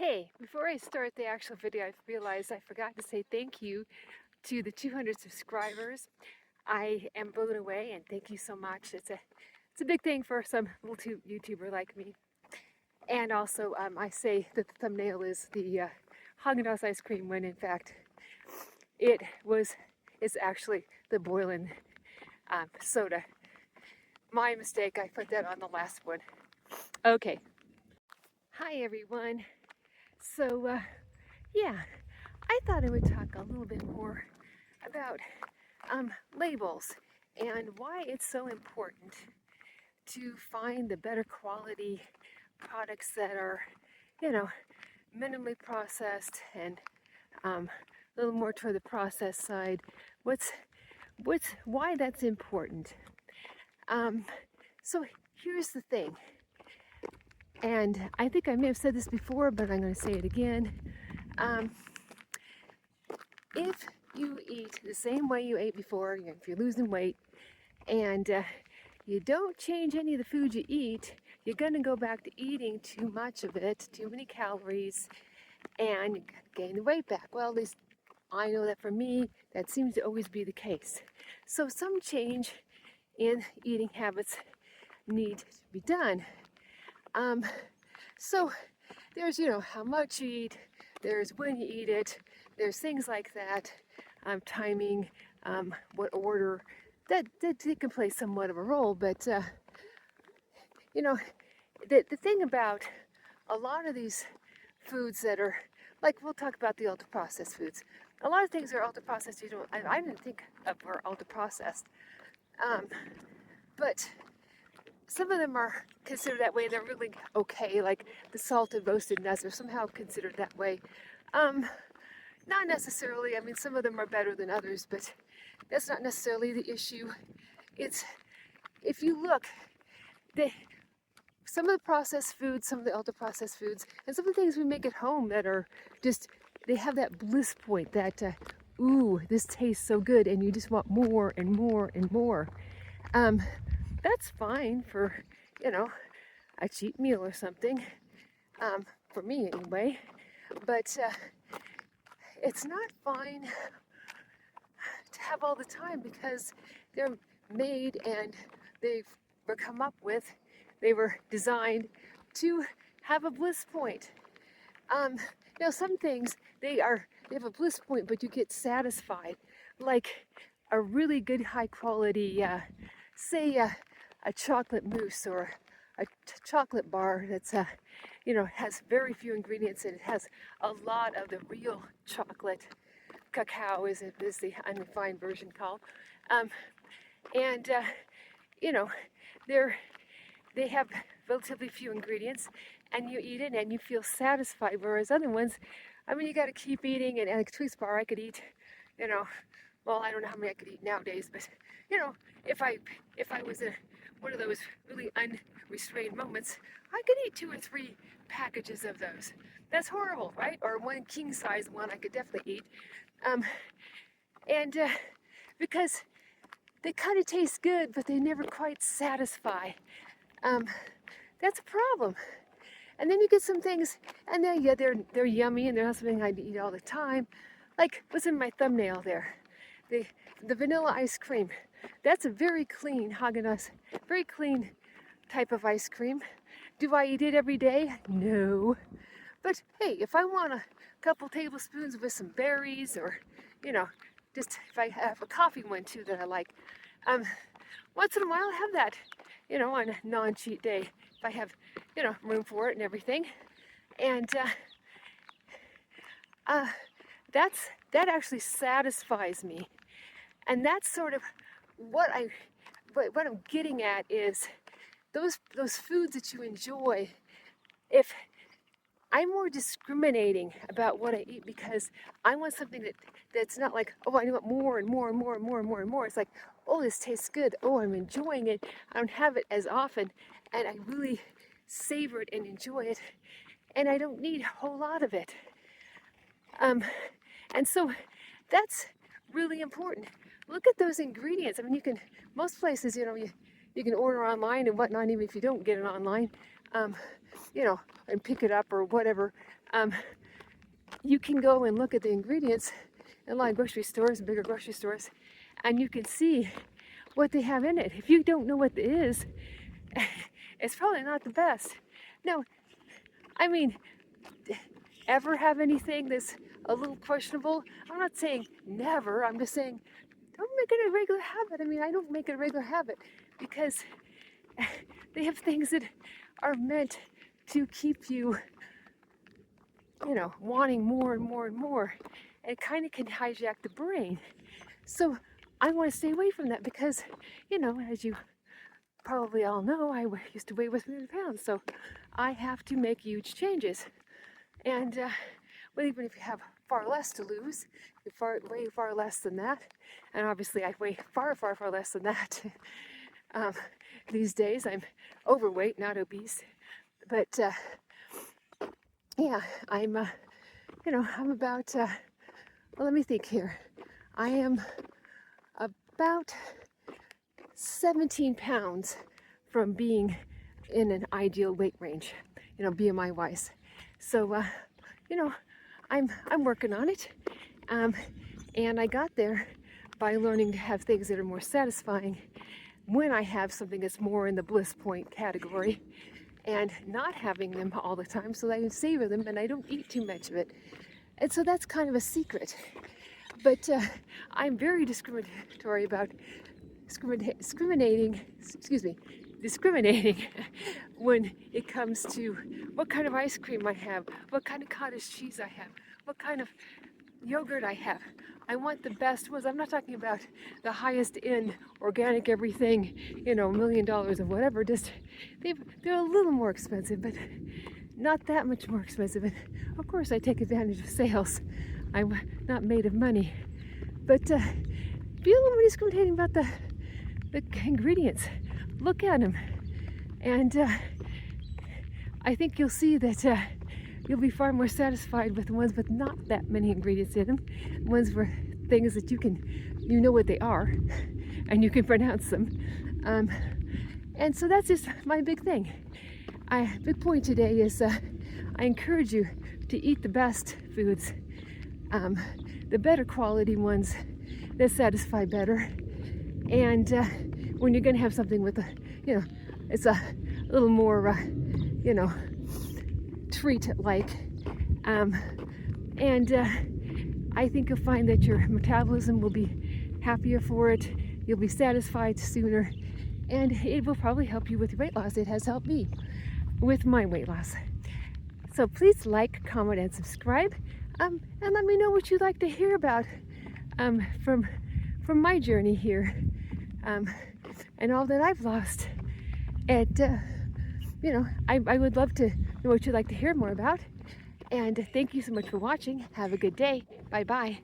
Hey, before I start the actual video, I realized I forgot to say thank you to the 200 subscribers. I am blown away and thank you so much. It's a big thing for some little YouTuber like me. And also, I say that the thumbnail is the Haagen-Dazs ice cream when in fact it's actually the boiling soda. My mistake, I put that on the last one. Okay. Hi everyone. So, yeah, I thought I would talk a little bit more about labels and why it's so important to find the better quality products that are, minimally processed and a little more toward the processed side. Why that's important. So here's the thing, and I think I may have said this before, but I'm going to say it again. If you eat the same way you ate before, if you're losing weight, and you don't change any of the food you eat, you're going to go back to eating too much of it, too many calories, and gain the weight back. Well, at least I know that for me, that seems to always be the case. So some change in eating habits need to be done. So there's, how much you eat, there's when you eat it, there's things like that, timing, what order, that can play somewhat of a role. But, the thing about a lot of these foods that are, like we'll talk about the ultra-processed foods. A lot of things are ultra-processed, I didn't think of were ultra-processed. But some of them are considered that way. They're really okay, like the salted roasted nuts are somehow considered that way. Not necessarily. I mean, some of them are better than others, but that's not necessarily the issue. It's, if you look, some of the processed foods, some of the ultra-processed foods, and some of the things we make at home that are just, they have that bliss point that, ooh, this tastes so good, and you just want more and more and more. That's fine for, a cheap meal or something, for me anyway, but it's not fine to have all the time because they're made and they were designed to have a bliss point. Some things, they have a bliss point, but you get satisfied, like a really good high quality, say a chocolate mousse or a chocolate bar that's has very few ingredients and it has a lot of the real chocolate. Cacao is the unrefined version called, and they have relatively few ingredients, and you eat it and you feel satisfied. Whereas other ones, I mean, you got to keep eating. And a Twix bar, I could eat, well, I don't know how many I could eat nowadays, but if I was in one of those really unrestrained moments, I could eat 2 or 3 packages of those. That's horrible, right? Or one king size one I could definitely eat. Because they kind of taste good, but they never quite satisfy. That's a problem. And then you get some things, and they're yummy, and they're not something I'd eat all the time. Like what's in my thumbnail there, the vanilla ice cream. That's a very clean Haagen-Dazs, very clean type of ice cream. Do I eat it every day? No. But hey, if I want a couple tablespoons with some berries, or just if I have a coffee one too that I like, once in a while I'll have that, on a non-cheat day, if I have, room for it and everything. And that actually satisfies me. And that's sort of what I'm getting at is those foods that you enjoy. If I'm more discriminating about what I eat because I want something that's not like, oh, I want more and more and more and more and more and more. It's like, oh, this tastes good. Oh, I'm enjoying it. I don't have it as often, and I really savor it and enjoy it, and I don't need a whole lot of it. And so that's really important. Look at those ingredients. I mean, most places, you can order online and whatnot, even if you don't get it online. you know, and pick it up or whatever. You can go and look at the ingredients in a lot of grocery stores, bigger grocery stores, and you can see what they have in it. If you don't know what it is, it's probably not the best. Now, I mean, ever have anything that's a little questionable? I'm not saying never, I'm just saying don't make it a regular habit. I mean, I don't make it a regular habit because they have things that are meant to keep you, you know, wanting more and more and more. And it kind of can hijack the brain. So I want to stay away from that because, you know, as you probably all know, I used to weigh with 300 pounds. So I have to make huge changes. And well, even if you have far less to lose, you weigh far less than that. And obviously I weigh far, far, far less than that. These days I'm overweight, not obese. But yeah, I'm, you know, I'm about, well, let me think here. I am about 17 pounds from being in an ideal weight range, you know, BMI wise. So, you know, I'm working on it. And I got there by learning to have things that are more satisfying when I have something that's more in the bliss point category and not having them all the time so that I can savor them and I don't eat too much of it. And so that's kind of a secret. But I'm very discriminatory about discriminating when it comes to what kind of ice cream I have, what kind of cottage cheese I have, what kind of yogurt I have. I want the best ones. I'm not talking about the highest end organic everything, you know, $1 million of whatever. Just they're a little more expensive, but not that much more expensive. And of course, I take advantage of sales. I'm not made of money, but be a little more discriminating about the ingredients. Look at them, and I think you'll see that you'll be far more satisfied with the ones with not that many ingredients in them. Ones where things that you know what they are, and you can pronounce them. And so that's just my big thing. Big point today is I encourage you to eat the best foods, the better quality ones that satisfy better. And when you're going to have something with you know, it's a little more, you know, treat-like. And I think you'll find that your metabolism will be happier for it. You'll be satisfied sooner. And it will probably help you with your weight loss. It has helped me with my weight loss. So please like, comment, and subscribe. And let me know what you'd like to hear about from my journey here. And all that I've lost. And, you know, I would love to know what you'd like to hear more about. And thank you so much for watching. Have a good day. Bye-bye.